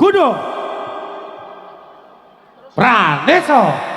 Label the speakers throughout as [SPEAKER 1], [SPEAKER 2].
[SPEAKER 1] Budo Praneso.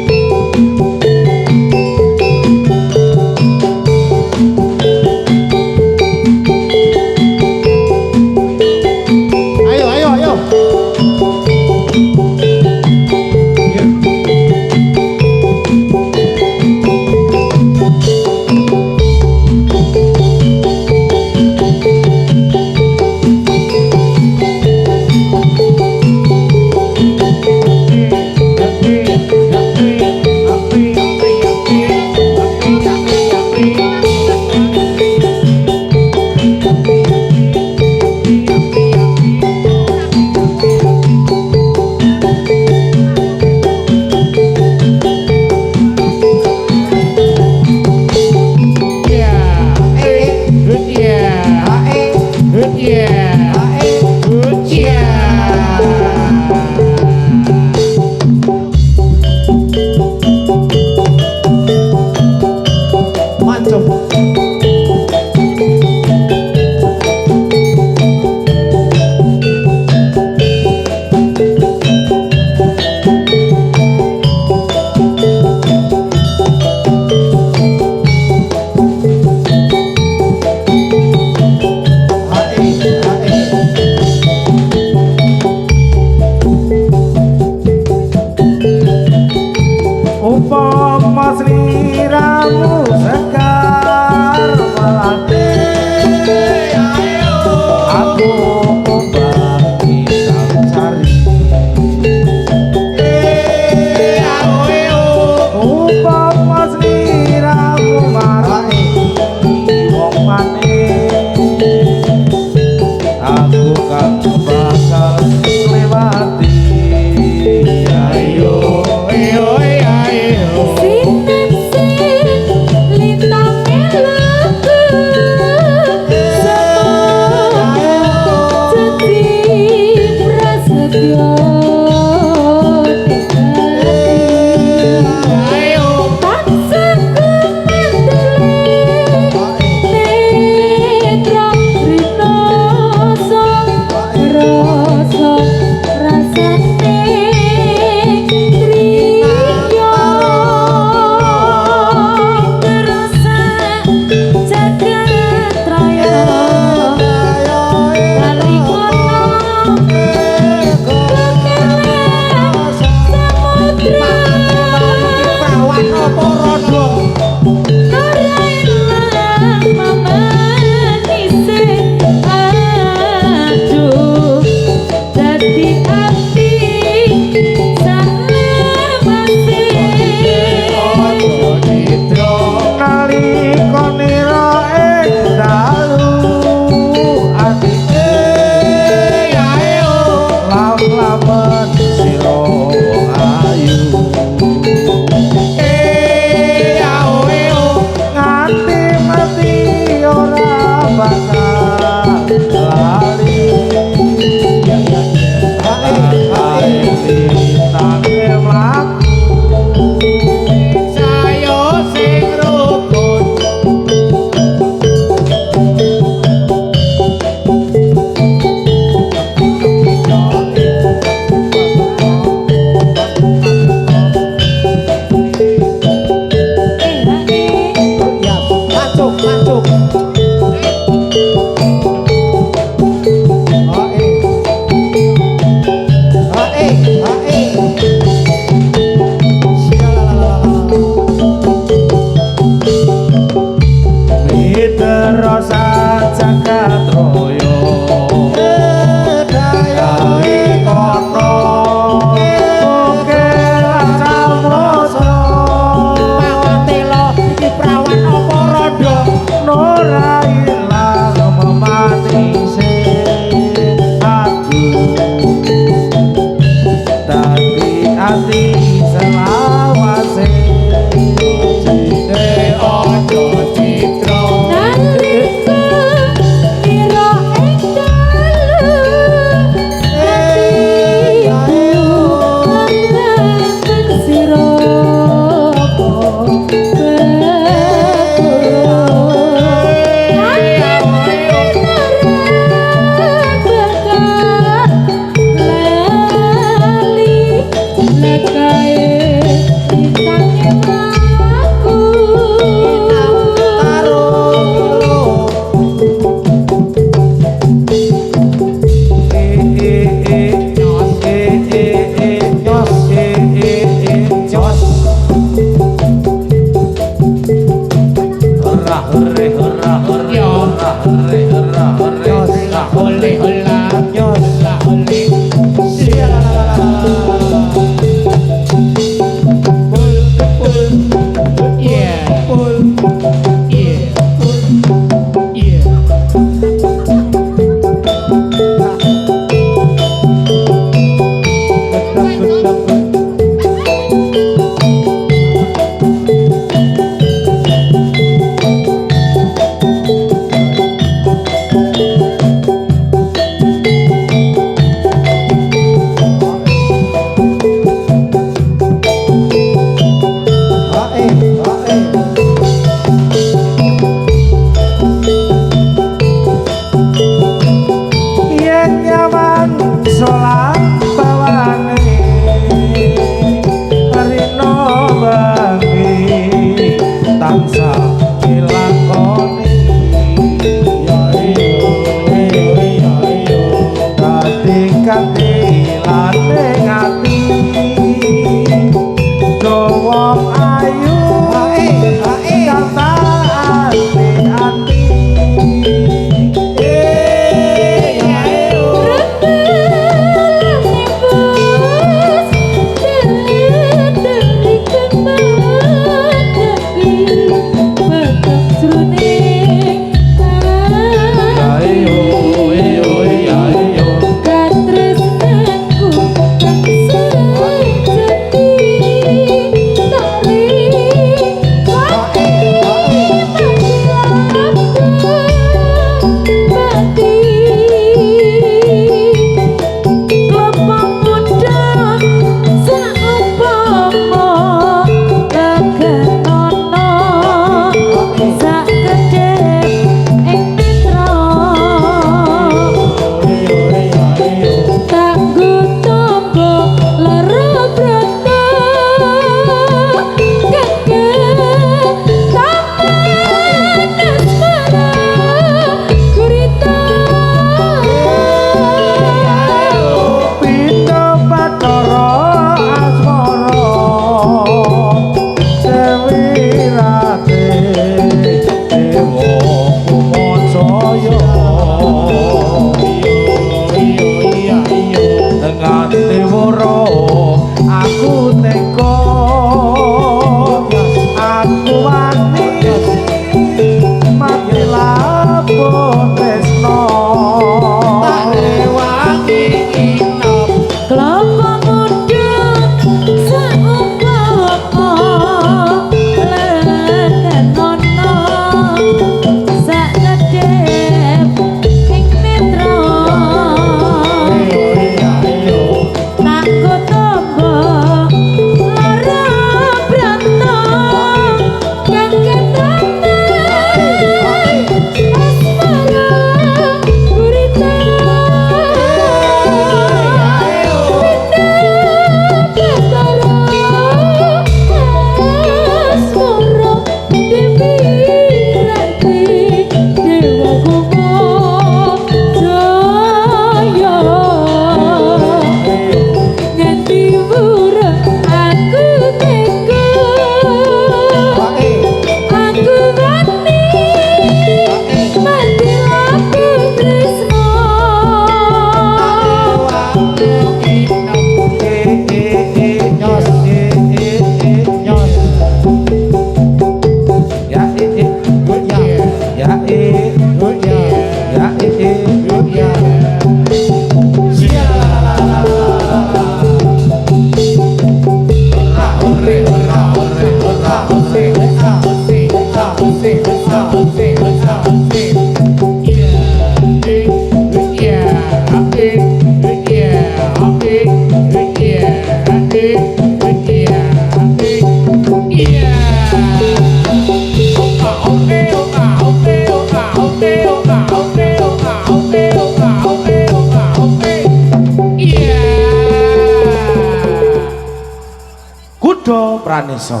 [SPEAKER 1] Kuda Pranesa.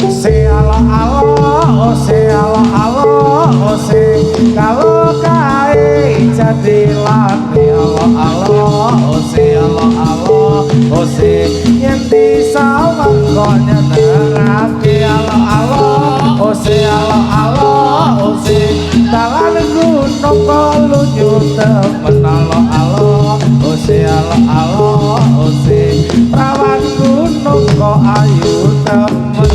[SPEAKER 1] Se alo-alo, se alo-alo, se kalau kae jadi lane alo-alo, se alo-alo, se yen disawang kok nyenengake alo-alo, se alo-alo, se dalan gunung kolunya temen alo-alo, se alo-alo, se rawan gunung kok ayu temen.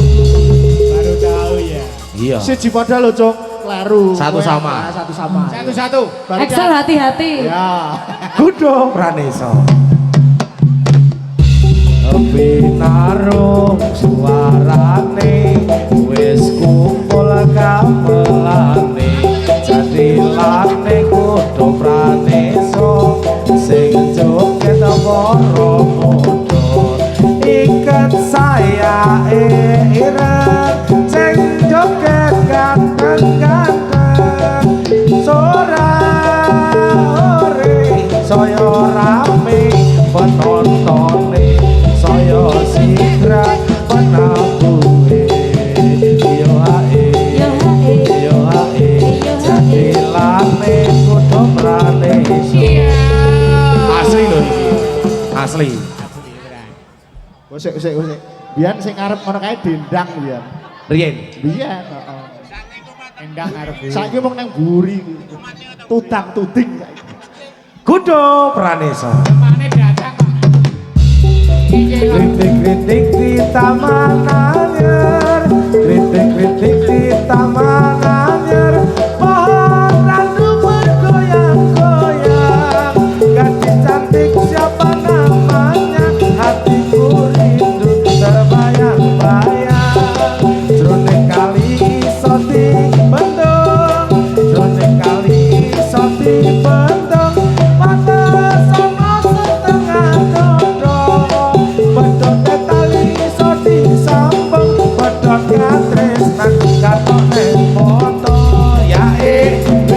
[SPEAKER 2] Baru tahu ya.
[SPEAKER 1] Iya.
[SPEAKER 2] Siji padha lho, Cuk. Kleru.
[SPEAKER 1] Satu sama.
[SPEAKER 2] Satu sama.
[SPEAKER 3] Satu-satu.
[SPEAKER 4] Excel hati-hati.
[SPEAKER 2] Ya.
[SPEAKER 1] Kuda Pranesa. Binarung suarane wis kumpul gamelane jadilane kuda Pranesa sing joget para muda iket saya ireng sing joget ganteng-ganteng sorare saya rame penontone saya sigra penabuhe yo ae yo ae jadilane kuda Pranesa asli lho iki asli
[SPEAKER 2] Usik. Biyen sing ngarep ngono kae dendang biyen.
[SPEAKER 1] riyen
[SPEAKER 2] Biyen, heeh.
[SPEAKER 3] Endang ngarep.
[SPEAKER 2] Saiki mung nang buri. Tudang-tuding saiki.
[SPEAKER 1] Kuda Pranesa.
[SPEAKER 3] Mane datang.
[SPEAKER 1] Kritik-kritik di taman anyar, kritik-kritik di taman anyar, pohon randu bergoyang-goyang, gadis cantik siapa namanya, hatiku rindu terbayang-bayang, jroning kali iso dibendung, jroning kali iso dibendung, panas sama setengah dodong. Bedot tali iso disambung, bedot katresnan katone foto. Ya ya yuk.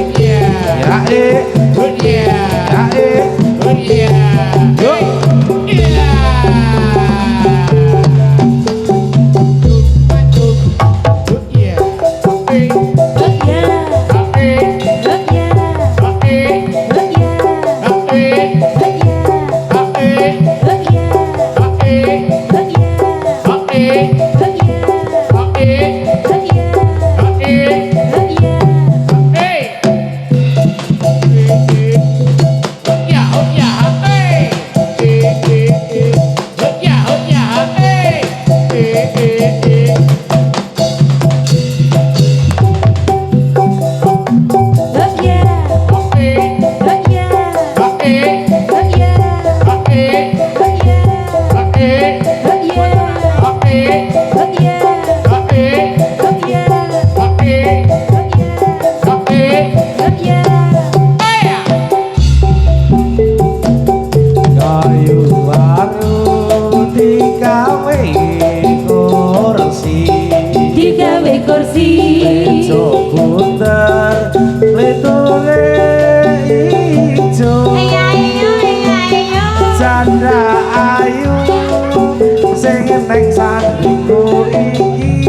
[SPEAKER 1] Neng sandingku iki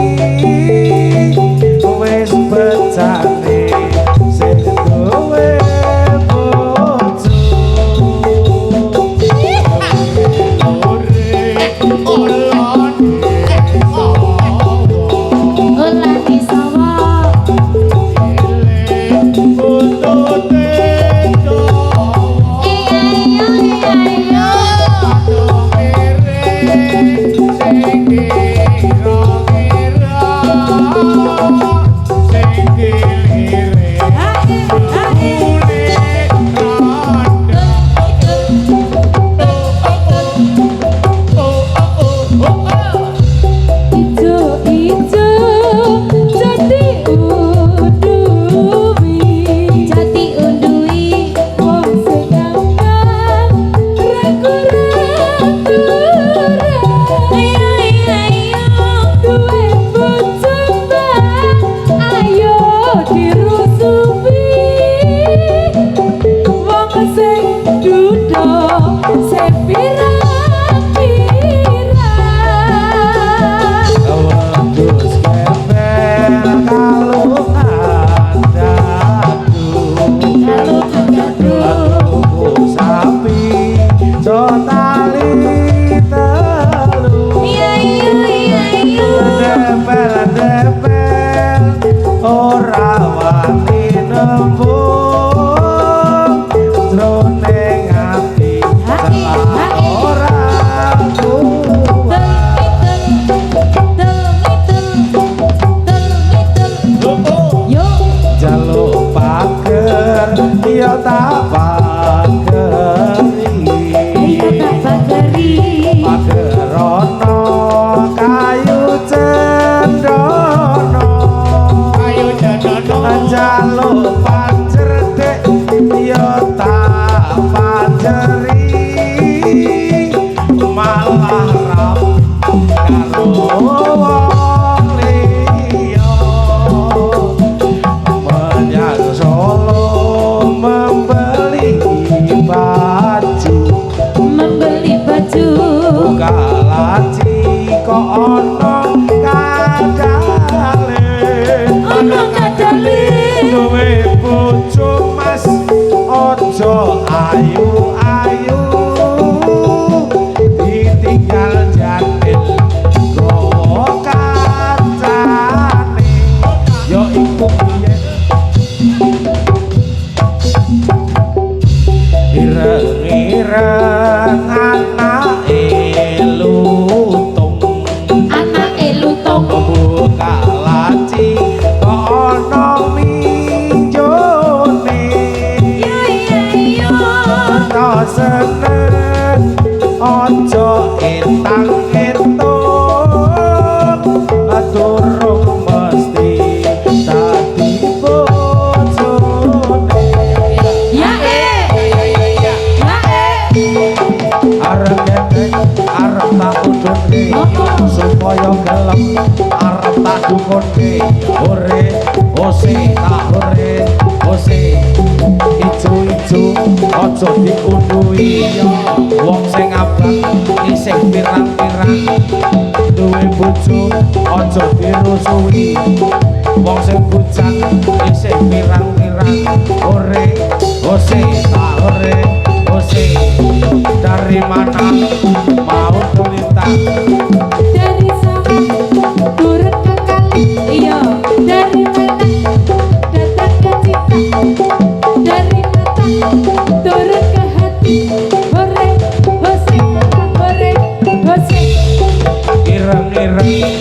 [SPEAKER 1] wis becane sing duwe bojo
[SPEAKER 3] Sing
[SPEAKER 1] Wedhus gembel kalungan dadu tuku sapi jotali telu dempel ora wani nembung jroning ati salah ora kuat jaluk pager ya tak pageri pagerono kayu cendono
[SPEAKER 3] Ayo janono.
[SPEAKER 1] jaluk pager dek ya tak pageri malah rap karo wong liya menyang Solo membeli baju buka laci kok ono kadale duwe bojo mas ojo ayu-ayu ditinggal jatil gowo kancane yo iku biyen ireng-ireng anake lutung buka laci kok ono minjone to seneng ojo entang-entung durung mesti dadi bojone arep ketek arep tak udunke supaya gelem arep tak dukunke ore ose tak ore ose ijo-ijo aja diundhuhi wong sing abang isih pirang-pirang duwe bojo aja dirusuhi wong sing bujang isih pirang-pirang ore ose tak ore ose dari mana mau melintang
[SPEAKER 4] dari sana turun ke kali iya dari mana datang ke cinta dari mata turun ke hati hore hose hore hose
[SPEAKER 1] ireng-ireng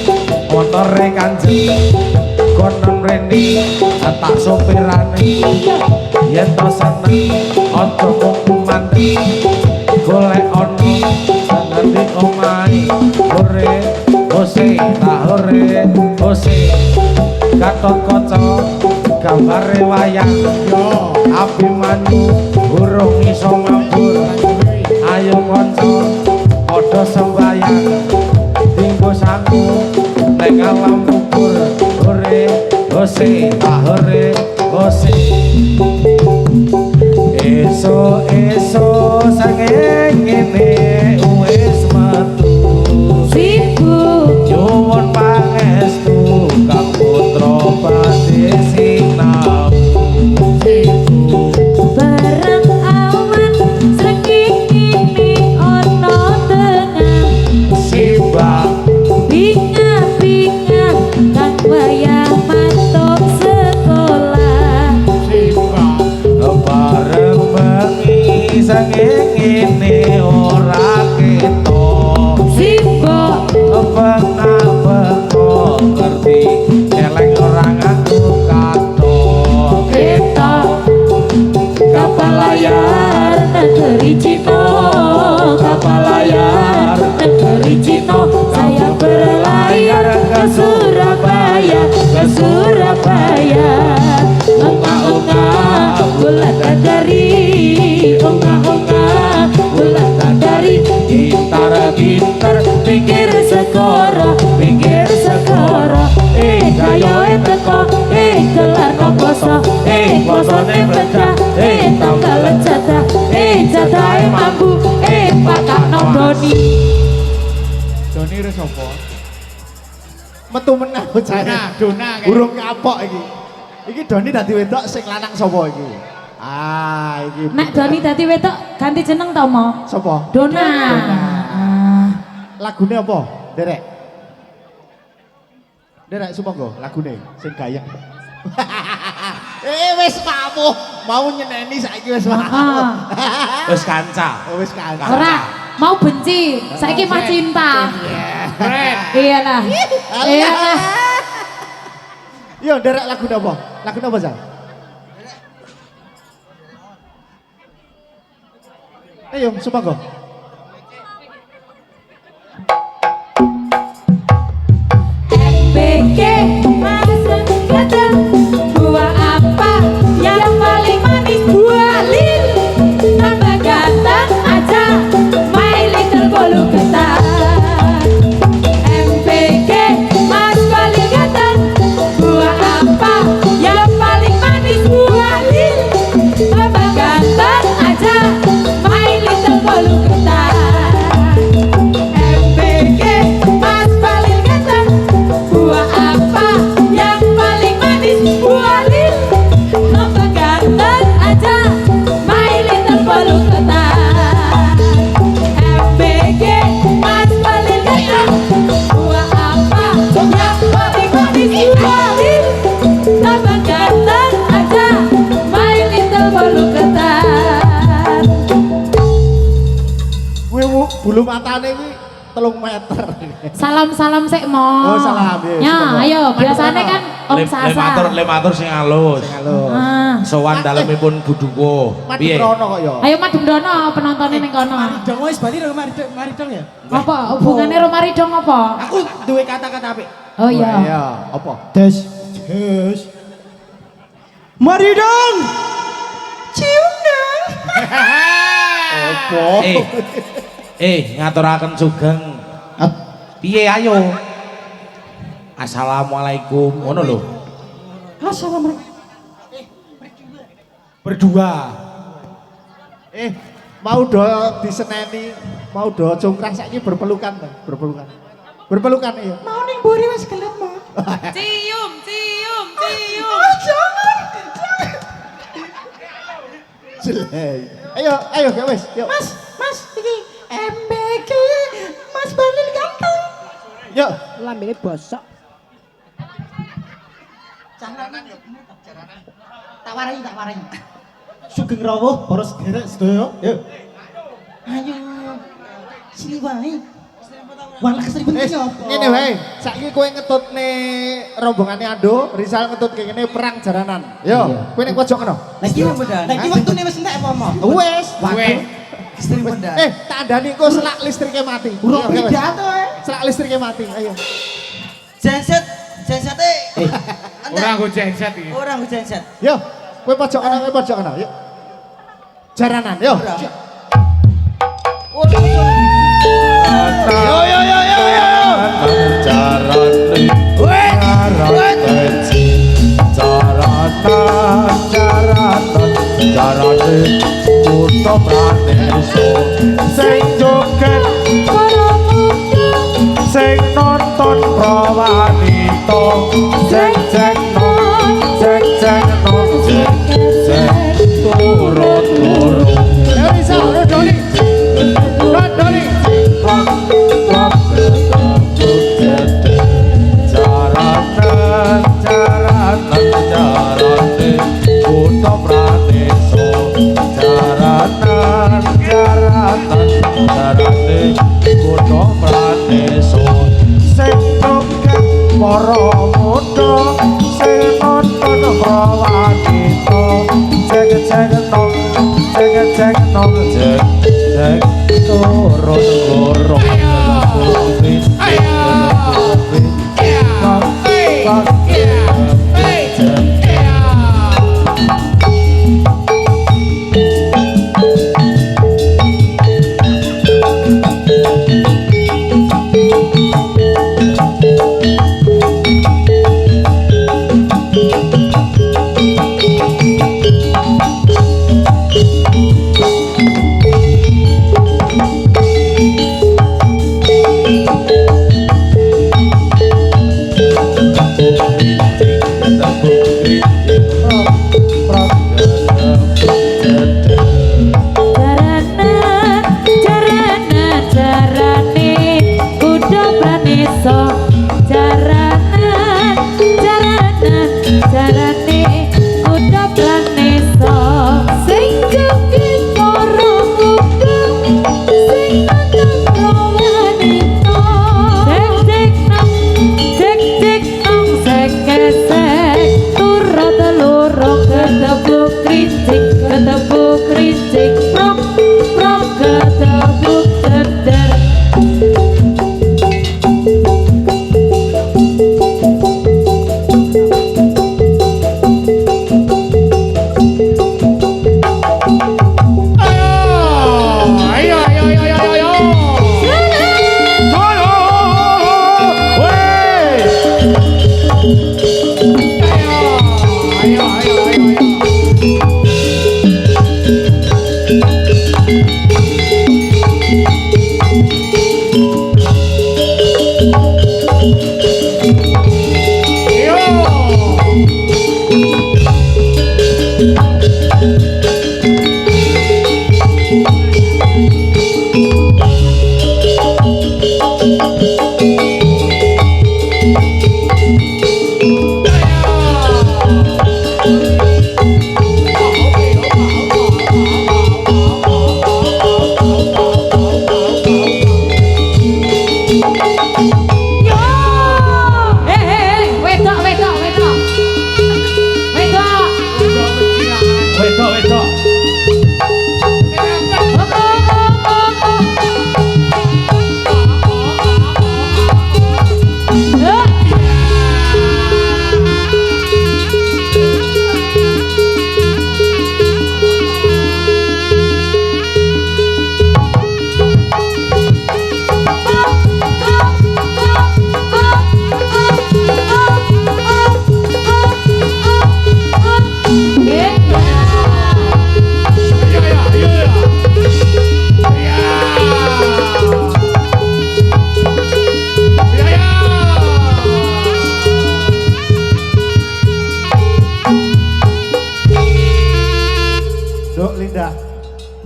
[SPEAKER 1] motore kanjeng konon rene tak sopirane yen to seneng aja mung mantep golek ono ngerti omahe hore hose tak hore hose Gatot Kaca gambare wayang yo Abimanyu urung iso mabur ayo kanca padha sembayang dinggo sangu ning alam kubur hore hose tak hore hose esuk-esuk sanging ngene wis metu
[SPEAKER 4] sibuk
[SPEAKER 1] nyuwun pangestu kang putra badhe sinau
[SPEAKER 4] bareng awan srengenge ini ana tengah
[SPEAKER 1] simbang
[SPEAKER 4] binga-binga kang wayah mantuk sekolah
[SPEAKER 1] bareng bengi sanging ngene ora ketok
[SPEAKER 4] sibuk
[SPEAKER 1] bengak-bengok ngerti eleng ora nganggo katok
[SPEAKER 4] ketok kapal layar negeri Cina kapal layar negeri Cina saya berlayar ke Surabaya ongah-ongah bulan dari ongah-ongah bulan dari
[SPEAKER 1] gitar-gitar
[SPEAKER 4] pinggir segara kayo teko gelar poso posone pecah tanggal jatah jatahe mampu Doni.
[SPEAKER 3] Doni wis apa?
[SPEAKER 2] Metu meneh bocah.
[SPEAKER 3] Dona kayak.
[SPEAKER 2] Burung kapok iki. Iki Doni dadi wedok sing lanang sapa iki? Ah, iki.
[SPEAKER 4] Nek Doni dadi wedok ganti jeneng to, Mo?
[SPEAKER 2] Sapa?
[SPEAKER 4] Dona. Ah.
[SPEAKER 2] Lagune apa? Derek. Derek sumangga lagune sing gayeng. Wis mau nyeneni saiki wis
[SPEAKER 4] Ah.
[SPEAKER 1] Wis kanca.
[SPEAKER 2] Wis kan.
[SPEAKER 4] Ora, mau benci, saiki mah cinta.
[SPEAKER 3] Keren.
[SPEAKER 4] Iyalah. Iyalah.
[SPEAKER 2] Yo Derek lagu apa? Lagu apa, Jal? Ayo, sumangga.
[SPEAKER 4] MBG masuk kata buah apa yang paling manis buah lil tambah ganteng aja my little bolu ketan MBG mas paling ganteng buah apa yang paling manis buah lil tambah ganteng aja my little bolu ketan MBG mas paling ganteng buah apa yang paling manis buah lil tambah ganteng aja my little bolu ketan MBG mas paling ganteng buah apa yang paling manis buah lil tambah ganteng aja my little bolu ketan.
[SPEAKER 2] Kuwi bulu matane kuwi 3 meter.
[SPEAKER 4] Salam-salam sik, Mo.
[SPEAKER 2] Oh, salam, ya,
[SPEAKER 4] Ya,
[SPEAKER 2] semoga.
[SPEAKER 4] ayo, biasanya kan Om Sasa.
[SPEAKER 1] Lematur sing halus.
[SPEAKER 2] Halo.
[SPEAKER 4] Ah.
[SPEAKER 1] Sowan dalemipun Buduko.
[SPEAKER 2] Mati
[SPEAKER 1] Piye?
[SPEAKER 2] krono kok ya.
[SPEAKER 4] Ayo Madung Dono penontonnya ning kono.
[SPEAKER 3] Dong wis bali mari dong ya.
[SPEAKER 4] Apa hubungannya Romari dong apa?
[SPEAKER 3] Aku duwe kata-kata apik.
[SPEAKER 4] Oh iya.
[SPEAKER 2] Iya, apa?
[SPEAKER 3] Des. Mari dong. Cium dong.
[SPEAKER 2] Apa?
[SPEAKER 1] Ngaturaken sugeng. Piye ayo? Assalamualaikum. Ngono lho.
[SPEAKER 3] Assalamualaikum. Berdua.
[SPEAKER 2] Mau do diseneni, mau do congkrah saiki berpelukan, Bang. Berpelukan. Berpelukan iya.
[SPEAKER 3] Mau ning mburi wis gelet mau.
[SPEAKER 4] Cium.
[SPEAKER 3] Jangan.
[SPEAKER 2] Jelek. Ayo gak wis, yuk.
[SPEAKER 3] Mas iki MBG Mas Balil ganteng.
[SPEAKER 2] Yuk.
[SPEAKER 3] Lambene bosok. Tak warai. Sugeng rawuh para sedherek sedaya. Yuk. Ayo. Sini wae. Wala kesini penting apa?
[SPEAKER 2] Ngene wae, saiki kowe ngetutne rombongane Ando, Rizal ngetut kene perang jaranan. Yo, kowe ning pojok kene.
[SPEAKER 3] Lagi membedan. Lagi waktune wis entek apa mau?
[SPEAKER 2] Wes.
[SPEAKER 3] Istri pendan.
[SPEAKER 2] Tak andani kok selak listrike mati.
[SPEAKER 3] Urung
[SPEAKER 2] Iya, wes.
[SPEAKER 3] pidato
[SPEAKER 2] Selak listrike mati. Ayo.
[SPEAKER 3] Genset
[SPEAKER 5] Orang aku genset iki.
[SPEAKER 3] Orang aku genset.
[SPEAKER 2] Yo, kowe pojok kene, Yuk. Jaranan, yo.
[SPEAKER 1] Sing nonton prawanita sing cek non turut
[SPEAKER 2] Yo Rizal, Doni. Doni.
[SPEAKER 1] Para muda sing nonton prawanita cek nong turun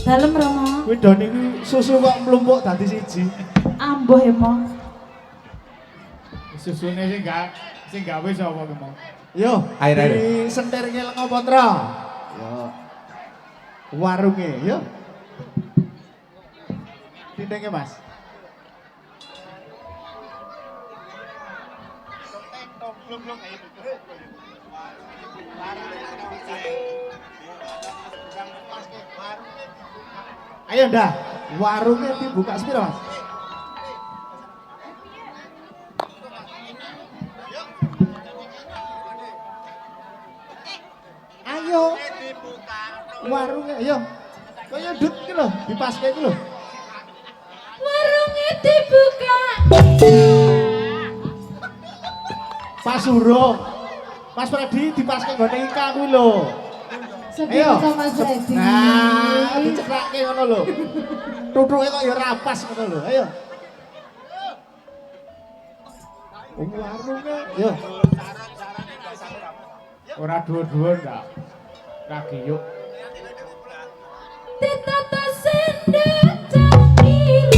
[SPEAKER 4] Dalem Rama.
[SPEAKER 2] Kuwi don iki susu kok mlumpuk dadi siji.
[SPEAKER 4] Ambuh ya, Mo.
[SPEAKER 5] Susune sing gawe sapa ki, Mo?
[SPEAKER 2] Yo,
[SPEAKER 1] Air.
[SPEAKER 2] di sentirke lenga potra. Yo. Warunge, yo. Dindenge, Mas. Ayo dah, warungnya dibuka sepiro, Mas? Ayo. Warungnya, ayo. Kaya dut iki lho, dipaske iki lho.
[SPEAKER 4] Warungnya dibuka.
[SPEAKER 2] Pas urung. Mas Freddy dipaske nggone Ika kuwi lho.
[SPEAKER 4] Sedih kok Mas Freddy.
[SPEAKER 2] Nah, dicekrake ngono lho. Tutuke kok ya rapas ngono lho. Ayo. Warungnya, yo.
[SPEAKER 5] Ora dhuwur-dhuwur ndak. Lagi yuk.
[SPEAKER 4] Ditata sendok cangkiri.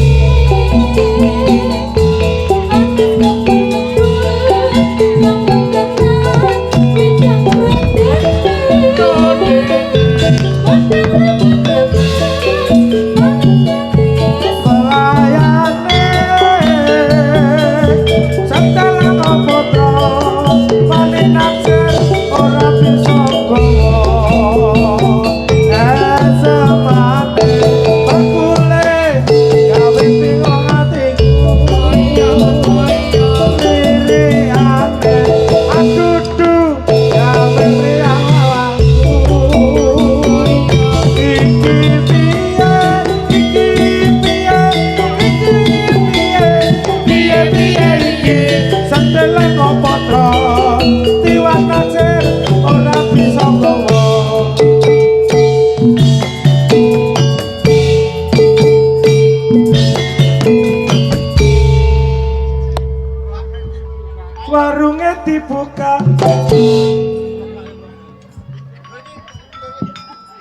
[SPEAKER 1] Warungnya dibuka,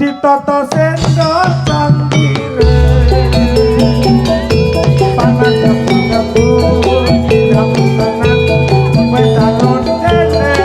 [SPEAKER 1] ditata sendok cangkire, panas jamu-jamu, jamu tangan, wedang rondene,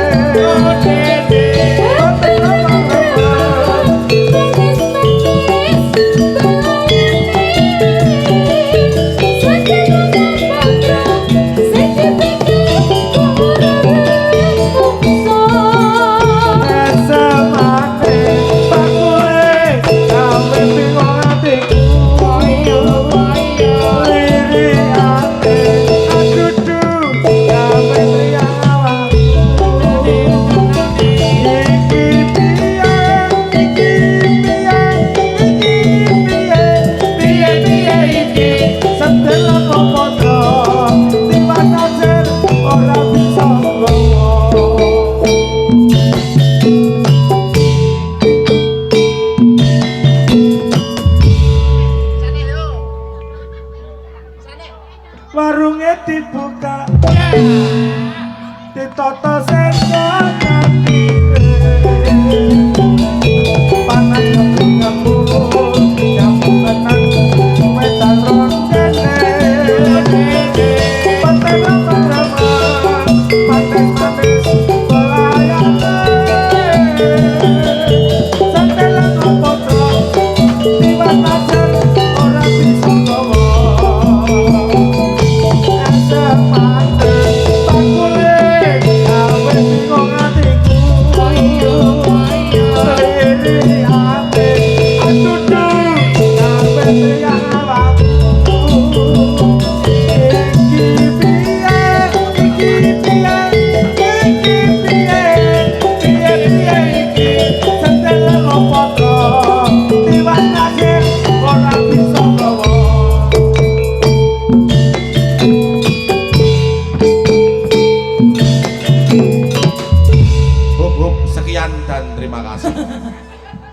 [SPEAKER 1] warunge dibuka ditoto sego nganti panas ngebul nyambung tenang wedang roncene pantai rama-rama manis-manis belayane santelan ngopo liwat najar ora bisa ngowo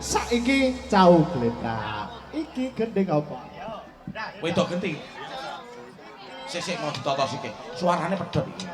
[SPEAKER 2] Saiki cau gletak. Iki gending apa?
[SPEAKER 6] Wedok genting. Sik mau ditoto sik. Suarane pedhot iki.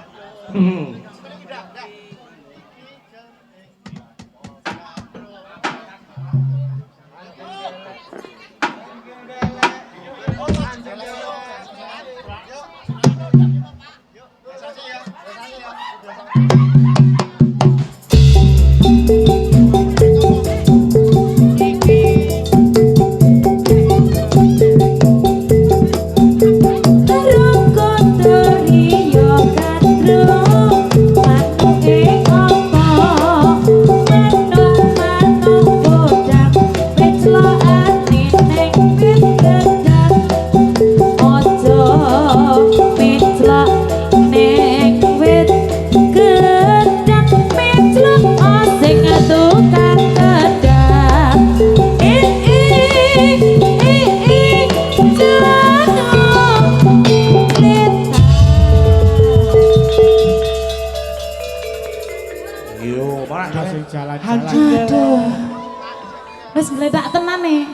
[SPEAKER 4] Wis gledak tenan nih.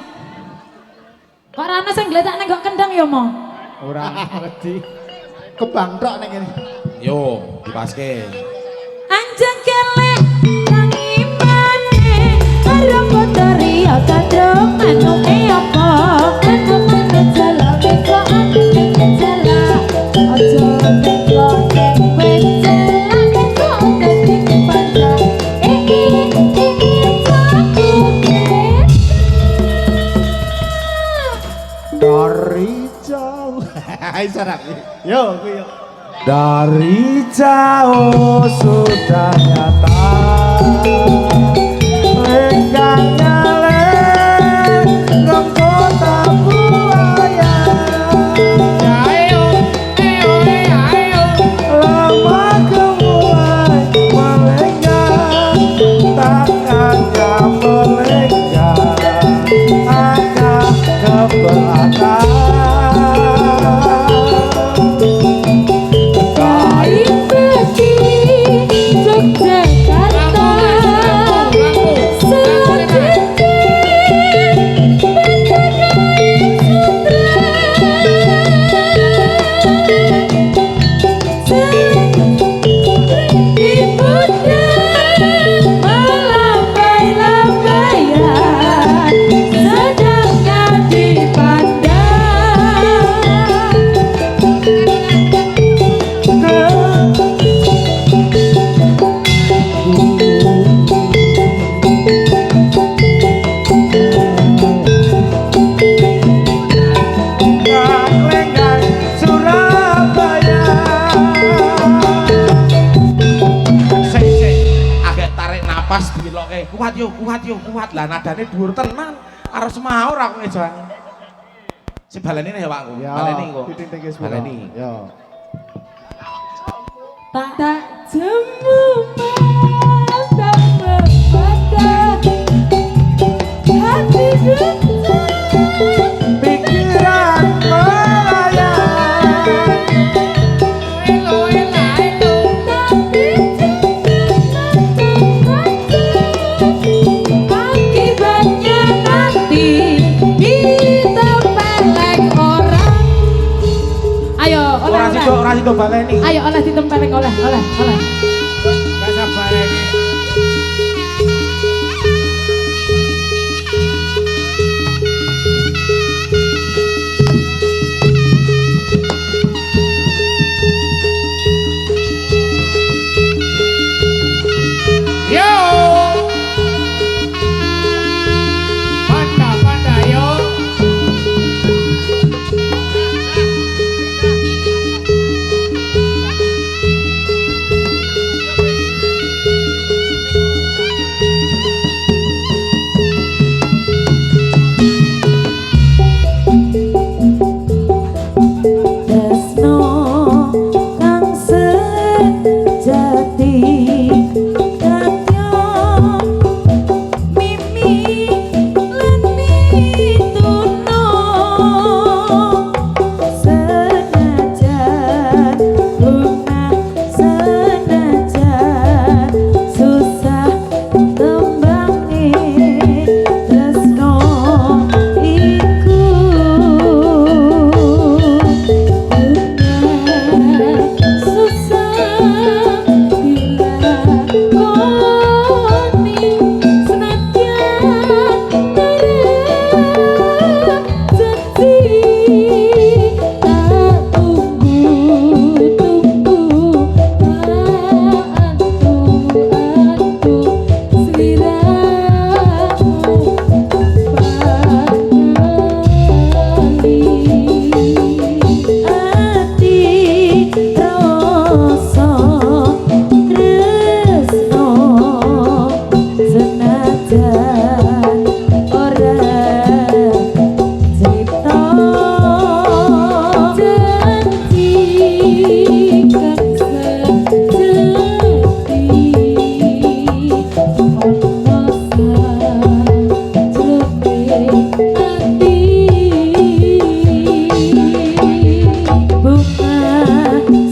[SPEAKER 4] Kok ora ana sing gledak ning kok kendang ya, Mo?
[SPEAKER 2] Ora ngerti. Kebang tok ning kene.
[SPEAKER 6] Yo, dipaske.
[SPEAKER 4] Anjang kelek tangi maneh karo poteri kadang manuke apa anu manut jalan kok ane jalan aja teko ning wis jalan kok dadi pandang iki
[SPEAKER 2] Dari jauh. Hai sarak. Yo, yo.
[SPEAKER 1] dari jauh sudah nyata lenggangnya lenggong kota buaya lama kemulai melenggang tangannya melenggang agak ke belakang
[SPEAKER 6] kuat lah nadane dhuwur tenan arep semaur aku ngejang si baleni ya Pak aku baleni kok baleni
[SPEAKER 2] yo
[SPEAKER 4] tak jemu mata membaca hati
[SPEAKER 1] pikiran melayang
[SPEAKER 6] kok ora sido baleni.
[SPEAKER 4] Ayo oleh ditempeleng oleh.
[SPEAKER 5] Gak sabar ini. Yo! Panda yo!
[SPEAKER 4] Tresno kang sejati kadya mimi lan mituno senajan lunah senajan susah tembange tresno iku susah bila koni senadyan terjadi tak tunggu antu seliramu ati rasa tresno senajan ora cerita janji kang sejati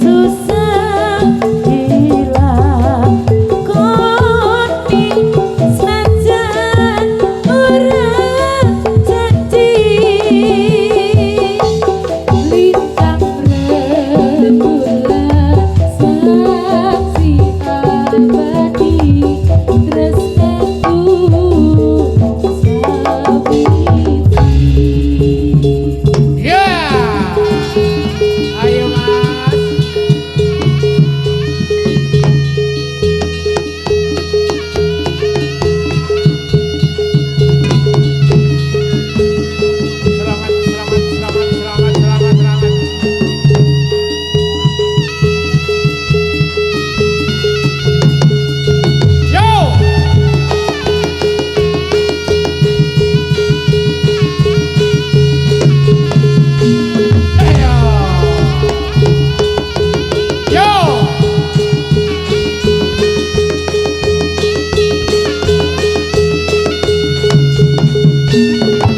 [SPEAKER 4] susah hilang koni senajan ora jadi lintang rembulan saksi abadi tresnaku sabiti.
[SPEAKER 5] Yeah! Ayo mas. Selamat. Yo! Ayo! Yo!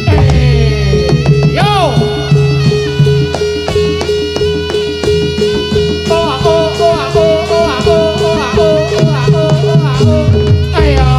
[SPEAKER 5] Hey! Yo! Ayo!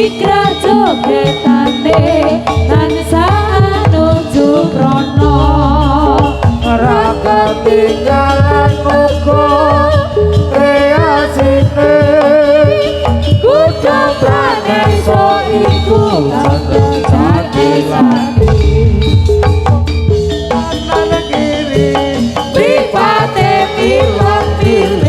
[SPEAKER 4] Wikra jogetane tansah nuju prana
[SPEAKER 1] Ra ketinggalan muga reasine
[SPEAKER 4] kudu praneso iku langgeng jati
[SPEAKER 1] kanan kiri
[SPEAKER 4] Pripate pilih-pilih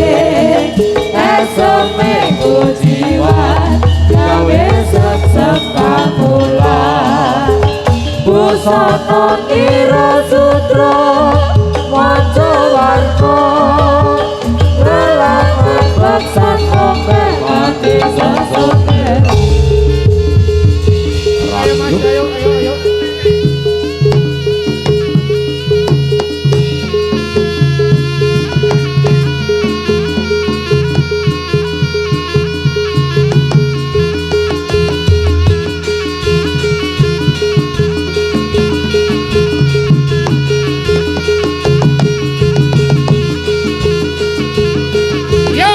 [SPEAKER 4] eseme kujiwan gawe sesek kamulan busana nira sutra waca warna lelaman beksan ombe mati sesone
[SPEAKER 5] Ayo Mas, ayo, ayo, ayo. Yo.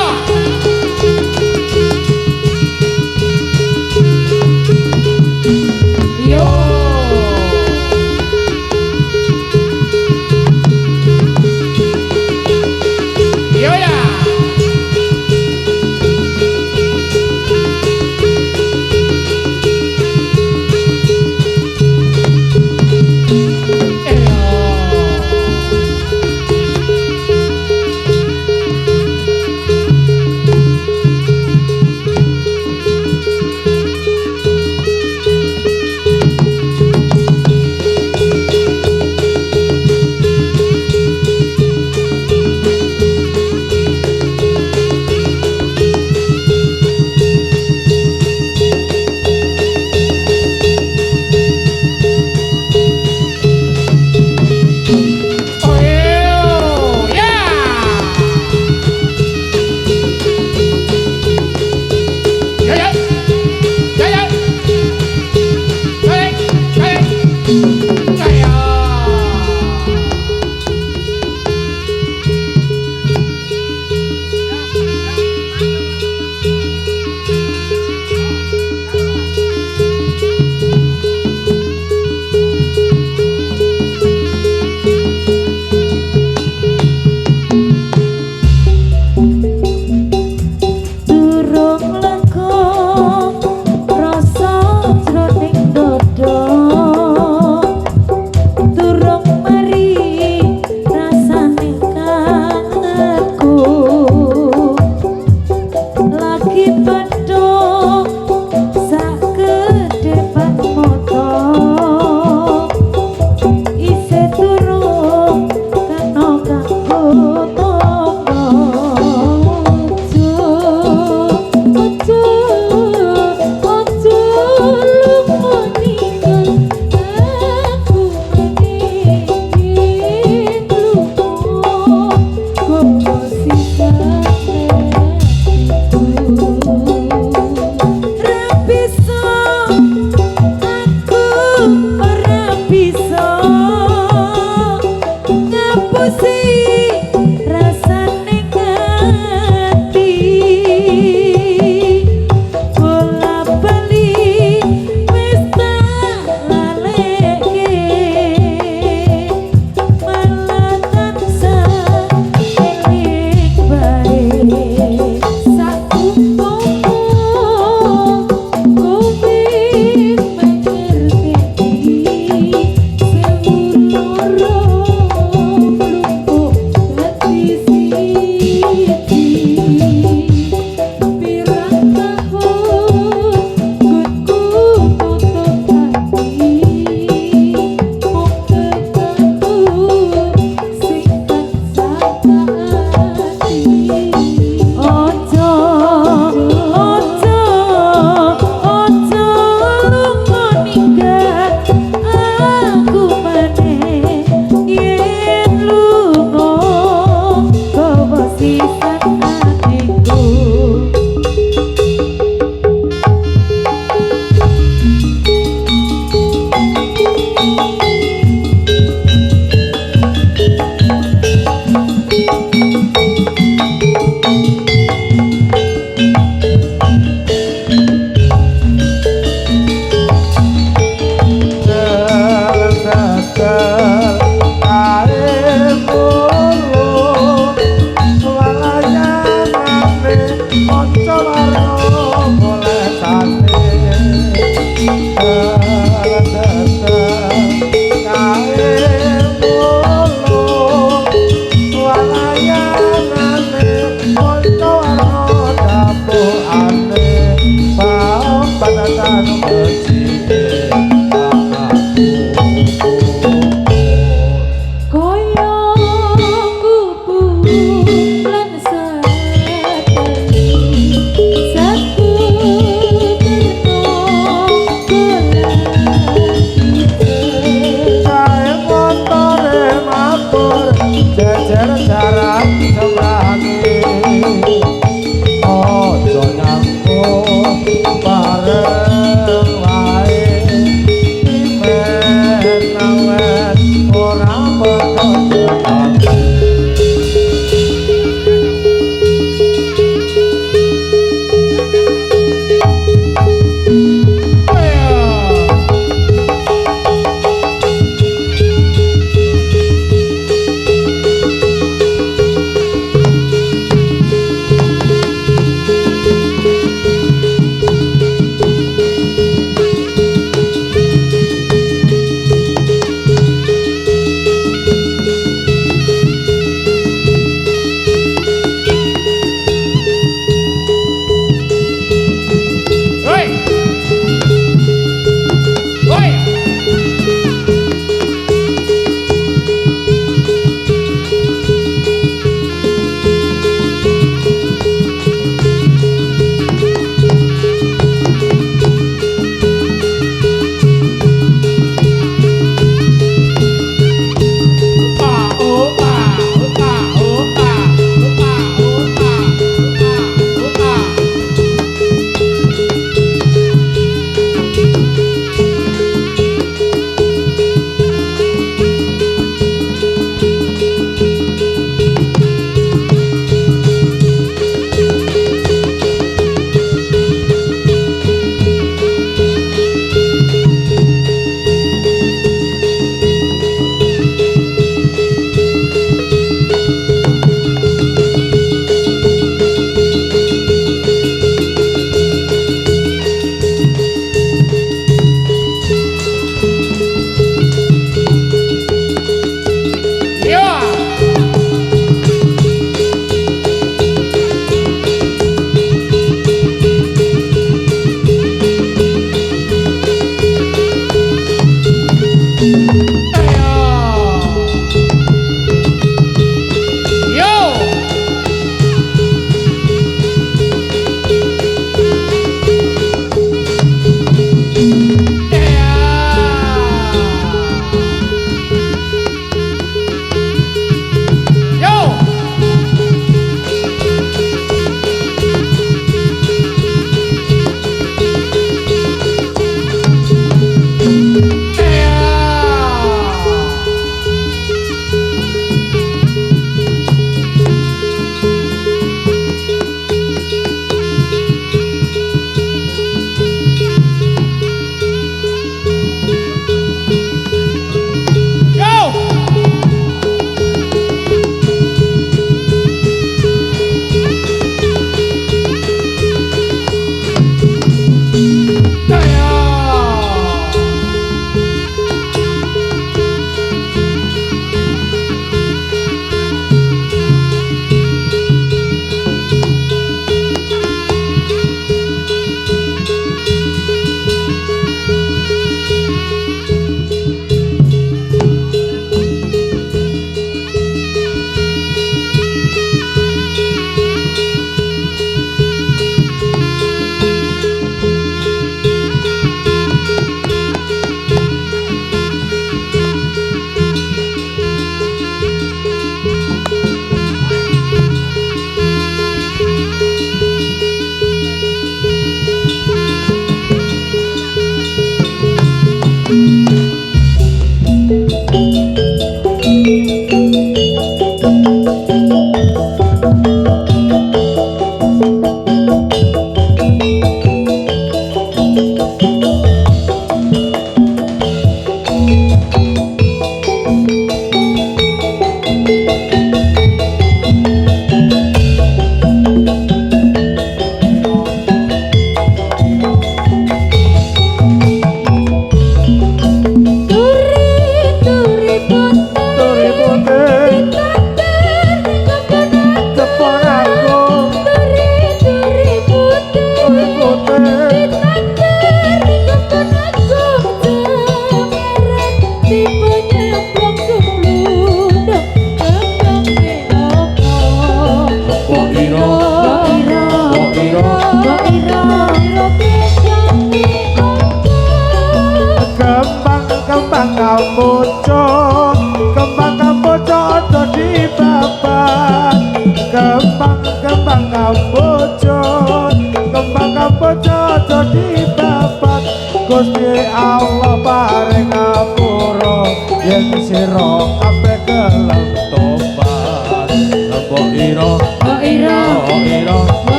[SPEAKER 1] Gusti Allah paring ngapura yen sira kabeh gelem tobat mbok ira
[SPEAKER 4] Mbok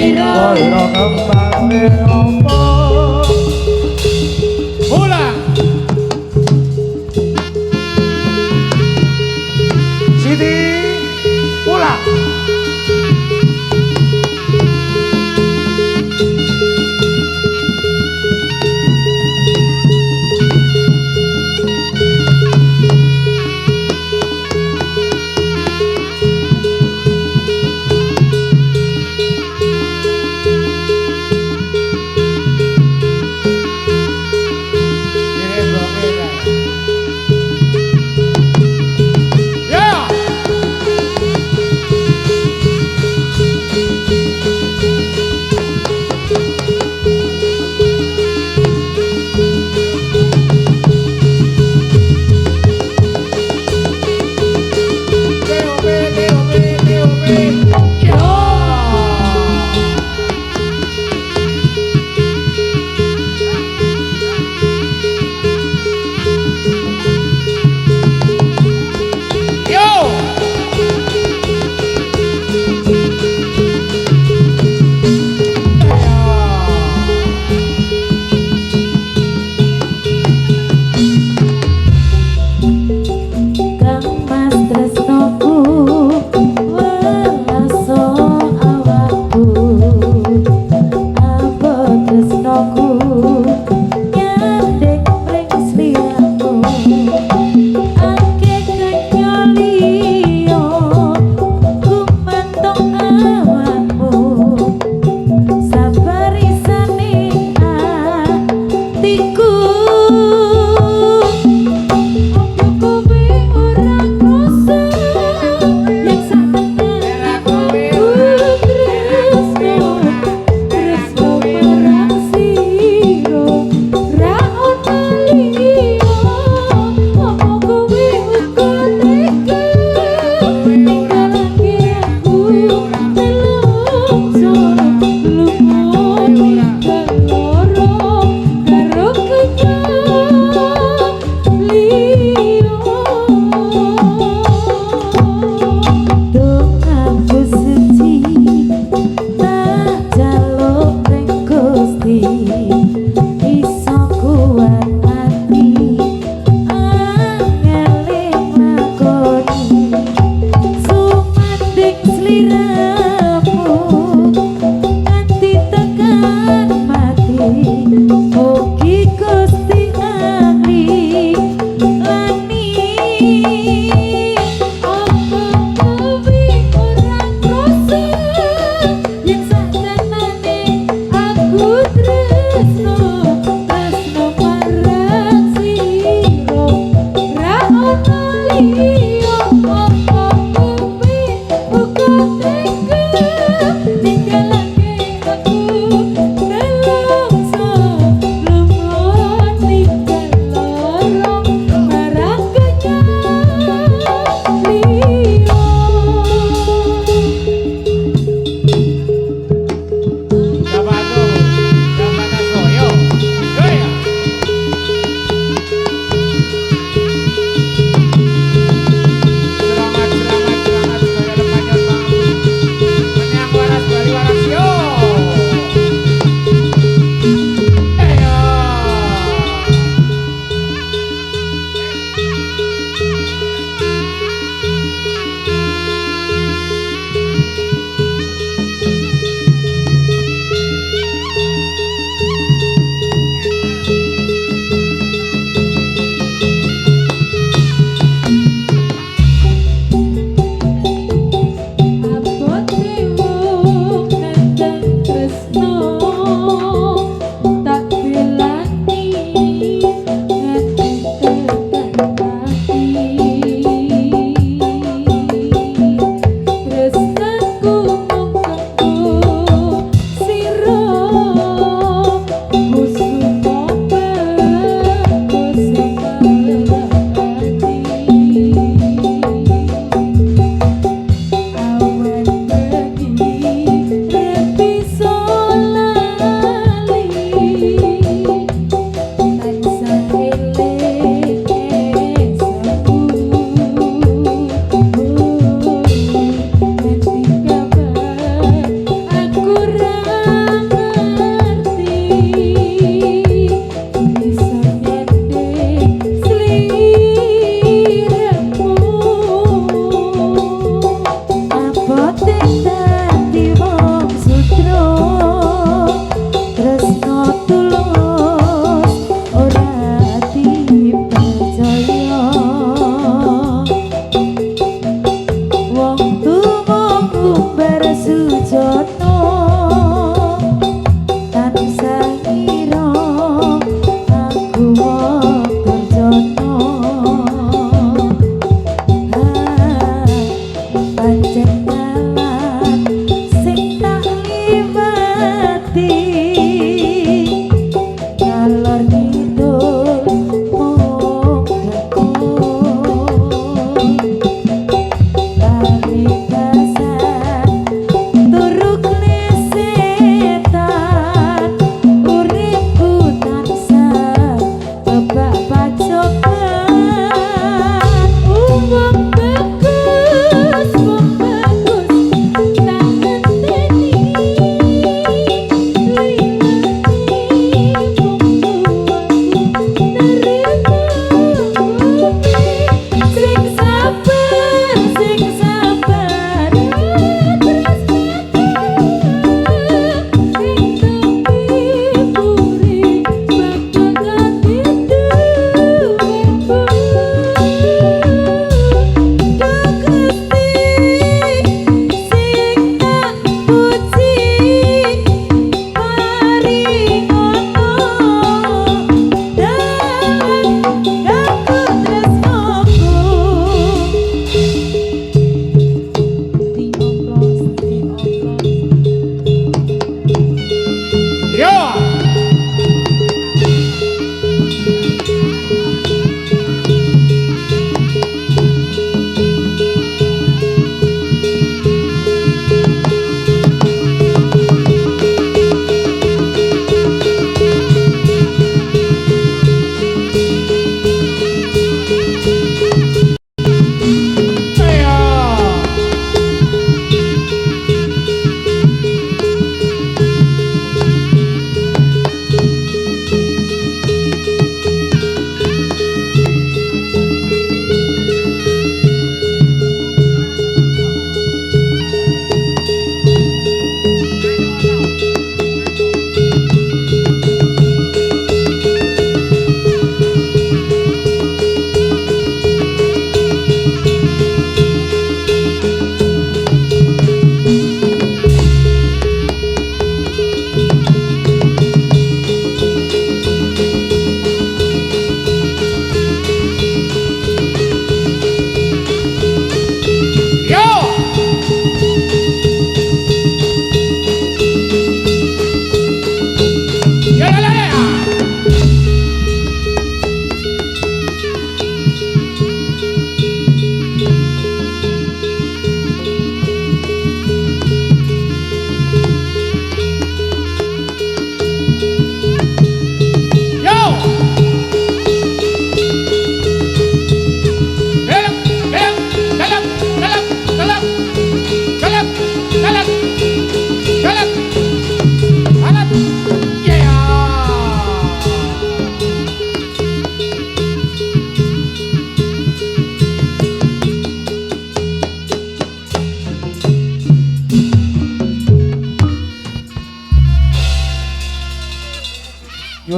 [SPEAKER 4] ira
[SPEAKER 1] kembang opo
[SPEAKER 6] Pulang. Siti pulang.
[SPEAKER 4] Karo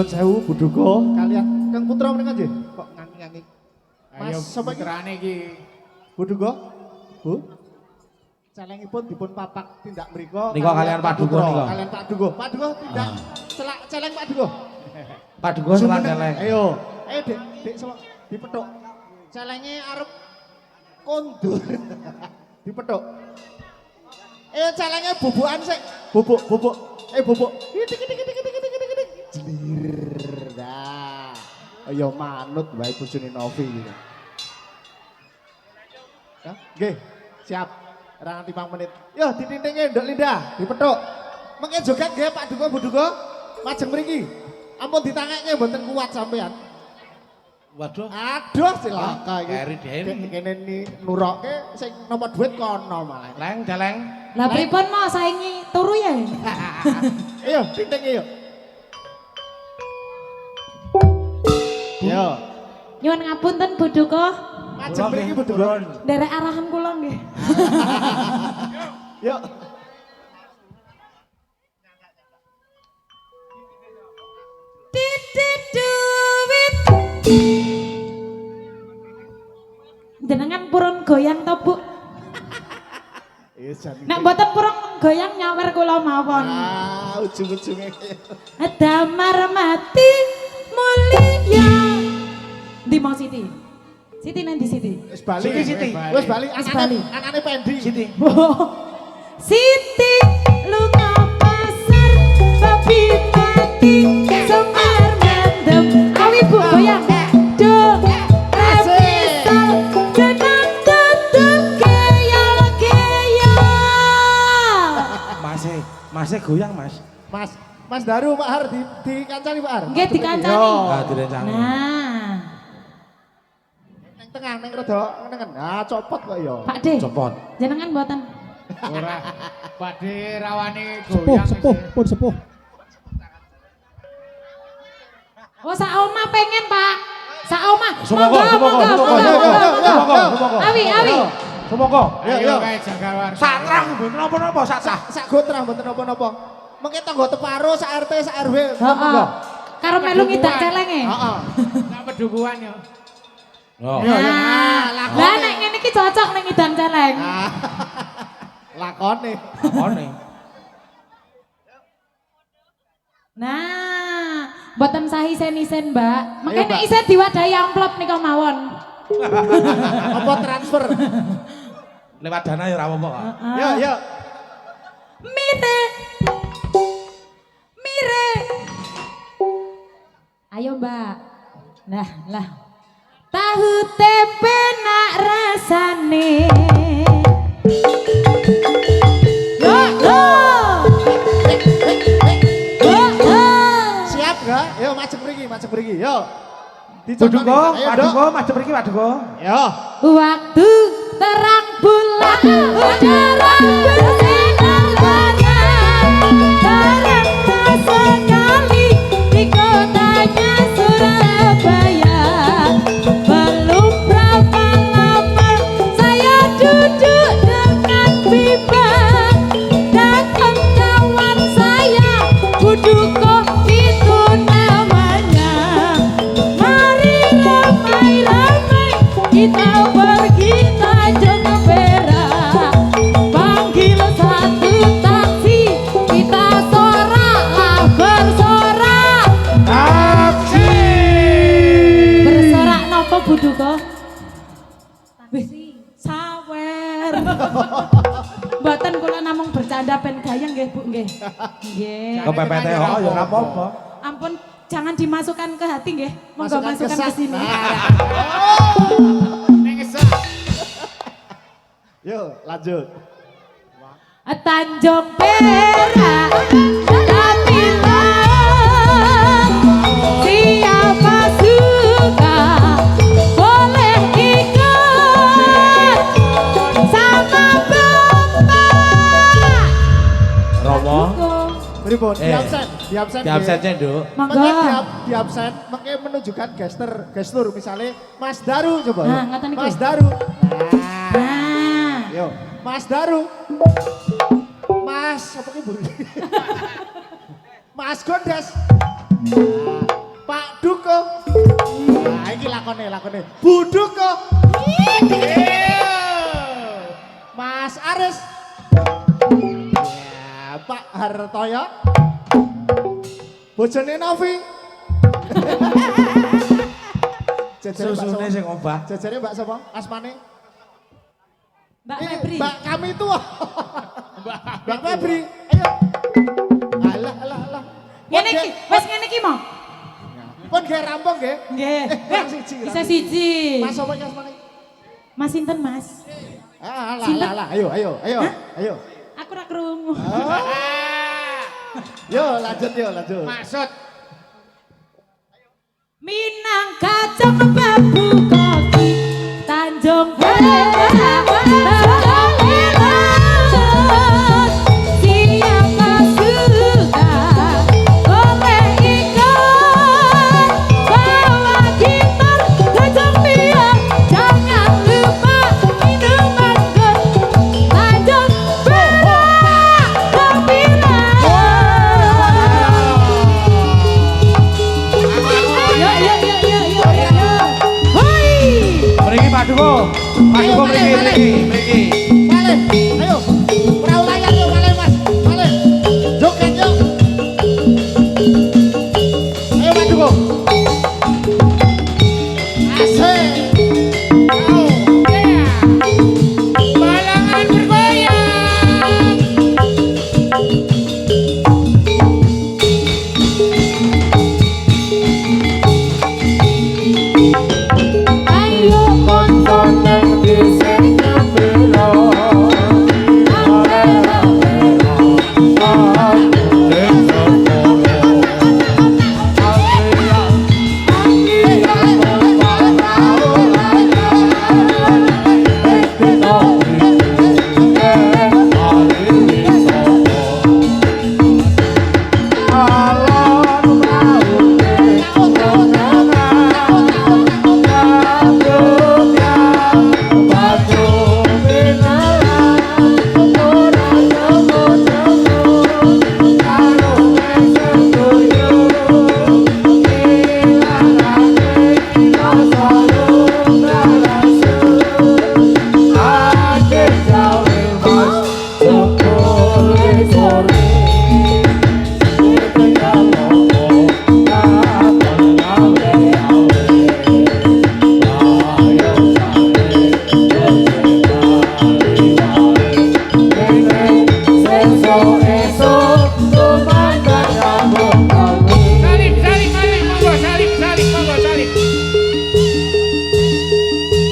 [SPEAKER 2] Nyuwun sewu Buduga kalian Kang Putra mriki nggih. Kok ngangi-ngangi.
[SPEAKER 5] Ayo
[SPEAKER 2] sapa iki?
[SPEAKER 5] putrane iki.
[SPEAKER 2] Buduga. Bu. Celengipun dipun papak tindak mriko.
[SPEAKER 6] Nika kalian Pak Duga nika.
[SPEAKER 2] Kalian Pak Duga. Pak Duga tindak celak celeng Pak Duga.
[SPEAKER 6] Pak Duga selak celeng.
[SPEAKER 2] Ayo. Dek, Dek selak dipethuk. Celenge arep kondur. Dipethuk. Celenge bubukan sik. Bubuk. Bubuk. Titik. Jelir. Dah. Ayo manut wae bojone Novi iki. Ya, nggih. Siap. Ra nganti 5 menit. Yo ditintinge Nduk Linda, dipethuk. Mengke joget nggih Pak Duga Buduga. Majeng mriki. Ampun ditangekne mboten kuat sampean.
[SPEAKER 6] Waduh.
[SPEAKER 2] Aduh cilaka iki.
[SPEAKER 6] Keri dewi.
[SPEAKER 2] Kene ni nurokke sing nomor duit kono malah.
[SPEAKER 6] Leng celeng.
[SPEAKER 4] Lah pripun mau saingi turu ya?
[SPEAKER 2] Ayo tintinge yo. Yo.
[SPEAKER 4] Nyuwun ngapunten Buduka.
[SPEAKER 2] Majeng mriki Buduga.
[SPEAKER 4] Derek arahan kula nggih.
[SPEAKER 2] Yo.
[SPEAKER 4] Titik duwit. Jenengan purun goyang to, Bu? Nek mboten purun goyang nyawer kula mawon.
[SPEAKER 2] Ujung-ujunge.
[SPEAKER 4] Damar mati mulia. Ndi mau Siti? Siti nang ndi Siti?
[SPEAKER 2] Wis bali.
[SPEAKER 6] Siti.
[SPEAKER 2] Wis bali.
[SPEAKER 4] Wis bali.
[SPEAKER 2] Anane Pendi.
[SPEAKER 6] Siti.
[SPEAKER 4] Siti lunga pasar babi mati semar mendem awi Bu goyang do repisal jenang tetep geyal
[SPEAKER 6] Masih goyang, Mas.
[SPEAKER 2] Mas Daru Pak Har dikancani Pak Har.
[SPEAKER 4] nggih dikancani
[SPEAKER 6] Ah, direncanain.
[SPEAKER 4] nah
[SPEAKER 2] Neng tengah neng rada nengen. Copot kok ya.
[SPEAKER 4] Pak De
[SPEAKER 6] Copot.
[SPEAKER 4] jenengan mboten
[SPEAKER 5] Ora. Pakde rawane
[SPEAKER 3] Sepuh,
[SPEAKER 5] goyang.
[SPEAKER 3] pun sepuh.
[SPEAKER 4] oh sak omah pengen Pak sak omah
[SPEAKER 6] Sumoko.
[SPEAKER 4] awi
[SPEAKER 6] Sumoko.
[SPEAKER 5] Ayo kae Jagawar.
[SPEAKER 6] Satrang mboten napa-napa satrang.
[SPEAKER 2] Sak gotrah mboten napa-napa. Mengke tangga teparo sak RT sak RW.
[SPEAKER 4] heeh karo melu ngidak celenge
[SPEAKER 2] Heeh.
[SPEAKER 5] Tak pedukuan yo.
[SPEAKER 6] Oh.
[SPEAKER 4] lah nek ngene iki cocok ning ngidang celeng
[SPEAKER 2] Lakone.
[SPEAKER 6] Lakone.
[SPEAKER 4] nah mboten sah isen-isen Mbak
[SPEAKER 2] Ayo,
[SPEAKER 4] makanya
[SPEAKER 2] Mbak.
[SPEAKER 4] isen diwadahi amplop nika mawon
[SPEAKER 2] Apa transfer?
[SPEAKER 6] Lewat dana ya ora apa-apa kok.
[SPEAKER 2] Yo.
[SPEAKER 4] Mire. Ayo Mbak. Lah. Tahu tempe nak rasane.
[SPEAKER 2] Siap enggak? Yo macem mriki. Yo.
[SPEAKER 6] Buduga,
[SPEAKER 2] Ayo,
[SPEAKER 6] Pak
[SPEAKER 2] Dok.
[SPEAKER 6] Duga, macem mriki Pak Duga.
[SPEAKER 2] Yo.
[SPEAKER 4] Waktu terang bulan udara bersinar-sinar terang sekali di kotanya Surabaya belum berapa lama saya duduk dekat bimbang datang kawan saya Buduga itu namanya mari ramai-ramai kita pergi Tanjung Perak panggil satu taksi kita soraklah bersorak
[SPEAKER 6] Taksi.
[SPEAKER 4] bersorak nopo Buduga wih sawer mboten kula namung bercanda pen gayeng nggih Bu nggih nggih
[SPEAKER 6] Kepepet ya ora apa-apa.
[SPEAKER 4] ampun jangan dimasukkan ke hati nggih monggo
[SPEAKER 2] Masukkan ke
[SPEAKER 4] masukkan ke
[SPEAKER 2] sak.
[SPEAKER 4] sini
[SPEAKER 5] Ning esak.
[SPEAKER 2] Yo, lanjut.
[SPEAKER 4] Tanjung Perak tapi siapa suka boleh ikut sama Bapak
[SPEAKER 6] Romo.
[SPEAKER 2] Pripun?
[SPEAKER 6] Eh,
[SPEAKER 2] Di absen.
[SPEAKER 6] Di absennya, Nduk.
[SPEAKER 4] monggo
[SPEAKER 2] Di absen, makanya menunjukkan gestur misalnya Mas Daru coba.
[SPEAKER 4] Nah,
[SPEAKER 2] Yo.
[SPEAKER 4] ngoten iki.
[SPEAKER 2] Mas Daru.
[SPEAKER 4] nah
[SPEAKER 2] Yo, Mas Daru. Mas apa ki Bu? Mas Gondes. Nah, Nah, iki lakone. Buduk kok. Mas Aris. Ya, Pak Hartoyo. Bojone Novi.
[SPEAKER 6] Susune sing obah.
[SPEAKER 2] Jajare Mbak sapa? Asmane?
[SPEAKER 4] Mbak
[SPEAKER 2] Ini
[SPEAKER 4] Febri.
[SPEAKER 2] Mbak kami tua. Mbak Febri. Ayo. Alah.
[SPEAKER 4] Ngene iki, wes ngene iki mau.
[SPEAKER 2] Pun gawe rampung nggih.
[SPEAKER 4] Nggih.
[SPEAKER 2] Kurang siji.
[SPEAKER 4] Bisa siji.
[SPEAKER 2] Mas sapa iki asmane?
[SPEAKER 4] Mas sinten, Mas?
[SPEAKER 2] Alah. Ayo.
[SPEAKER 4] Aku ora krungu.
[SPEAKER 2] Yo, lanjut.
[SPEAKER 5] Maksud
[SPEAKER 4] Minang kacang babu koki Tanjung Siapa suka oleh ikan bawa gitar gajah biar jangan lupa minuman Tanjung Perak Gembira.
[SPEAKER 6] Mriki Pak Duko mriki.
[SPEAKER 2] Malih. Ayo. Perahu layar yuk malih Mas. Malih. Joget yuk. Ayo Pak Duko. Asik.
[SPEAKER 5] balangan bergoyang.
[SPEAKER 4] Ayo
[SPEAKER 1] Konton nang dhisik nyambelo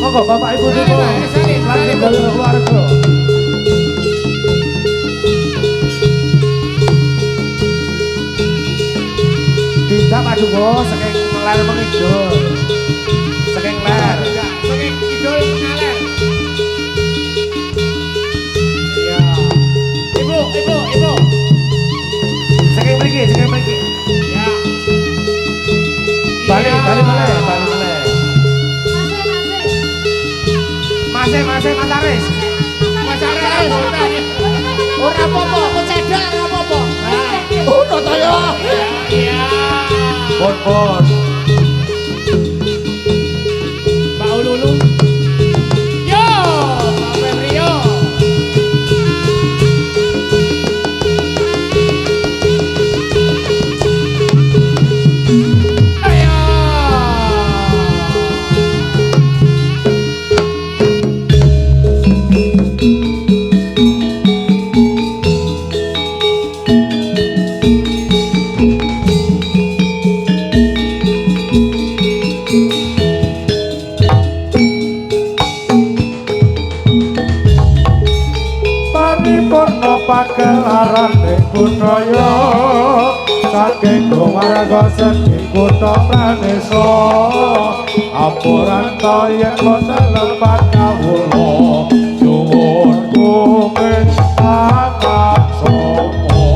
[SPEAKER 2] Monggo Bapak Ibu Duko.
[SPEAKER 5] Salib.
[SPEAKER 2] Keluarga. Bisa Pak Duko saking ler mengidul. Saking ler.
[SPEAKER 5] Saking kidul mengalir.
[SPEAKER 2] Iya. Ibu. Saking mriki.
[SPEAKER 5] Ya.
[SPEAKER 2] Balik malih. Mas Aris. Ora apa-apa, kok cedhak ora apa-apa. Uno to yo.
[SPEAKER 5] Iya.
[SPEAKER 6] Pon.
[SPEAKER 5] Mbak Ululu. Yo, Mbak Febri yo. Ayo.
[SPEAKER 1] Paripurna pagelaran ing Budaya saking keluarga saking kutha Pranesa ampuranta yen boten lempat kawula nyuwun kumeng sangat somo.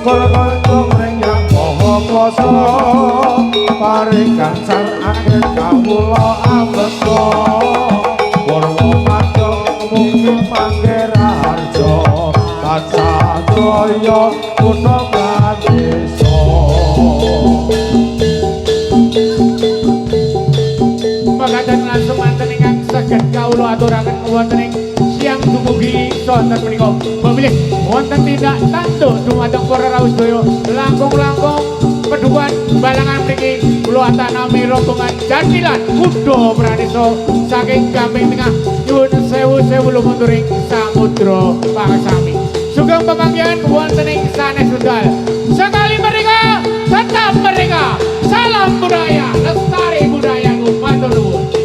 [SPEAKER 1] syukur kanjeng renyang maha kuwasa paring gansar angin kawula ambeka warwa madya mugi panggera harja tansah jaya kutha desa.
[SPEAKER 5] Makaten langsung manten ingkang saged kawula aturaken wonten ing siang dumugi sonten menika. Pemilih wonten tindak tanduk dumateng para rawuh sedaya langkung-langkung peduan balangan mriki kula atanami rombongan Jatilan Kuda Pranisa saking Gamping Tengah nyuwun sewu-sewu lumunturing samudra Pasami. Sugeng pemanggihan wonten ing sanes Sundal. Sekali mereka, tetap mereka. Salam budaya, lestari budayaku, matur nuwun.